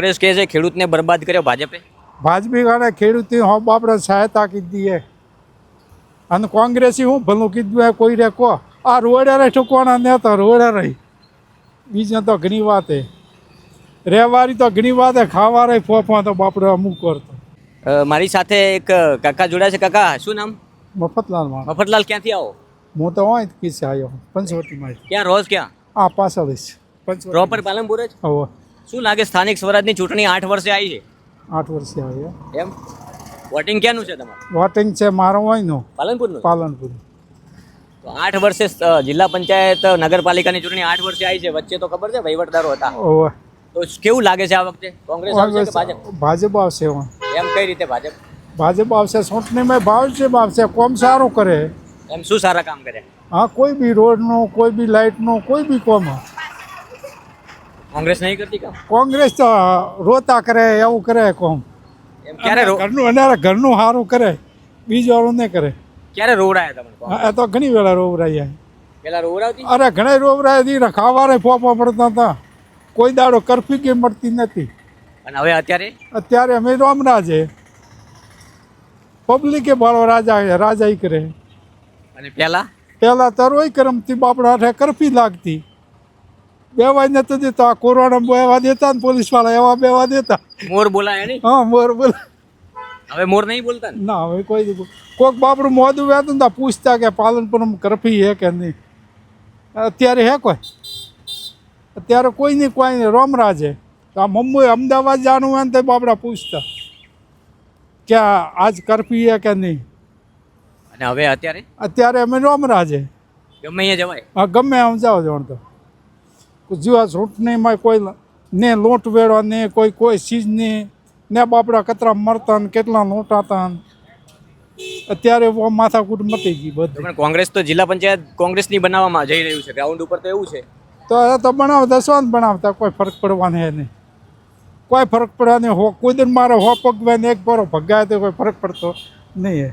કોંગ્રેસ કહે છે ખેડૂતને બરબાદ કર્યો ભાજપે. ભાજપી ગાને ખેડૂતની હોબ આપણે સહાયતા કીધી હે અને કોંગ્રેસી હું ભલું કીધું હે કોઈ રે કહો આ રોડે રહી ઠુકવાના નેતા રોડે રહી બીજા તો ઘણી વાત હે રહેવારી તો ઘણી વાત હે ખાવા રહી ફોફા તો બાપડે અમુક કરતો. મારી સાથે એક કાકા જોડ્યા છે. કાકા શું નામ? મફતલાલમાં મફતલાલ, ક્યાંથી આવો? હું તો હોય કિસ્સે આવ્યો પંચવટીમાં. ક્યાં રોજ? ક્યાં? આ પાછળ જ પંચવટી પ્રોપર પાલનપુર જ. હવે શું લાગે સ્થાનિક સ્વરાજની ચૂંટણી 8 વર્ષે આવી છે 8 વર્ષે આવ્યા. એમ વોટિંગ ક્યાંનું છે તમારું? વોટિંગ છે મારો હોયનું પાલનપુરનું. પાલનપુર. તો 8 વર્ષે જિલ્લા પંચાયત નગરપાલિકાની ચૂંટણી 8 વર્ષે આવી છે. વચ્ચે તો ખબર છે વહીવટદારો હતા. ઓવે તો કેવું લાગે છે આ વખતે? કોંગ્રેસ આવશે કે ભાજપ? ભાજપ આવશે. એમ કઈ રીતે ભાજપ? ભાજપ આવશે. ચૂંટણીમાં ભાજપ આવશે. કોમ સારું કરે. એમ શું સારા કામ કરે? હા, કોઈ બી રોડનું, કોઈ બી લાઇટનું, કોઈ બી કોમ. કોંગ્રેસ નહીં કરતી કામ? કોંગ્રેસ તો રોતા કરે એવું કરે કોમ. એમ ક્યારે ઘરનું અને ઘરનું સારું કરે, બીજું વાળું નહીં કરે. ક્યારે રોવડાયા તમને? એ તો ઘણી વેળા રોવરાઈ. પેલા રોવડાવતી? અરે ઘણા રોવરાય હતી. ખાવાને ફોફા પડતા હતા. કોઈ દાડો કરફી કે મળતી નથી. અને હવે અત્યારે અમે રામરાજ છે. પબ્લિકે બાળો રાજા કરે. અને પેલા તરોય કરમતી બાપડા હાથે કરફી લાગતી. બેવાય નતો દેતો. આ કોરોના બેવા દેતા ને પોલીસ વાળા એવા બેવા દેતા. મોર બોલાય નહીં? હા, મોર બોલે. હવે મોર નહીં બોલતા ને? ના, હવે કોઈક બાપડું મોદું વેતું ને પૂછતા કે પાલનપુરમાં કરફી હે કે નહીં. અત્યારે હે કોઈ? અત્યારે કોઈ નહીં રામરાજ છે. તો આ મુંબઈ અમદાવાદ જવાનું હોય ને તો બાપડા પૂછતા કે આજ કરફી હે કે નહીં. અને હવે અત્યારે અમે રામરાજ છે. ગમે અહીંયા જવાય. હા, ગમે આમ જાઓ જણ તો જો આ ચૂંટણીમાં કોઈ ને લોટ વેળવા ને કોઈ ચીજ નહીં ને બાપડા કતરા મરતા ને કેટલા લોટાતા. અત્યારે માથાકૂટ મટી ગઈ બધી. પણ કોંગ્રેસ તો જિલ્લા પંચાયત કોંગ્રેસની બનાવવામાં જઈ રહ્યું છે. ગ્રાઉન્ડ ઉપર તો એવું છે. તો એ તો બનાવતા શું બનાવતા કોઈ ફરક પડવાનો હે નહીં. કોઈ ફરક પડવા નહીં. કોઈ દિન મારે પગવે ને એક પરો ભગાય તો કોઈ ફરક પડતો નહીં હે.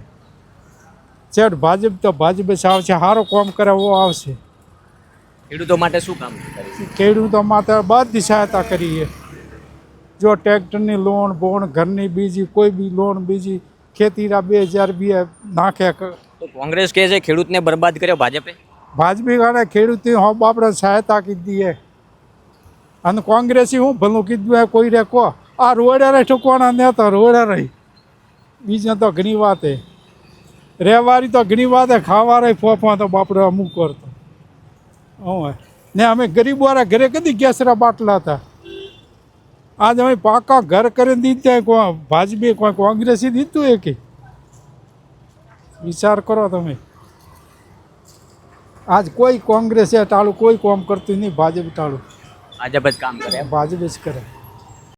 છેટ ભાજપ તો ભાજપ આવશે. સારો કામ કરે એવો આવશે. ખેડૂતો માટે શું કામ કરે? ખેડૂતો માટે બધી સહાયતા કરીએ. જો ટ્રેક્ટરની લોન બોન ઘરની બીજી કોઈ બી લોન બીજી ખેતીના 2000 નાખે. તો કોંગ્રેસ કહે છે ખેડૂતને બરબાદ કર્યો ભાજપે. ભાજપી ગાને ખેડૂતની હોબ આપણે સહાયતા કીધી હે અને કોંગ્રેસી હું ભલું કીધું હે કોઈ રે કહો આ રોડે રહી ઠુકવાના નેતા રોડે રહી બીજા તો ઘણી વાત હે રહેવારી તો ઘણી વાત હે ખાવા રહી ફોફા તો બાપડે અમુક કરતો. ને અમે ગરીબવાળા ઘરે કદી ગેસરા બાટલા હતા. આજ અમે પાકા ઘર કરીને દીધા. ભાજપે કોઈ કોંગ્રેસી દીધું એ કે વિચાર કરો તમે. આજ કોઈ કોંગ્રેસે ટાળું કોઈ કામ કરતું નહીં. ભાજપ ટાળું ભાજપ જ કામ કરે. ભાજપ જ કરે.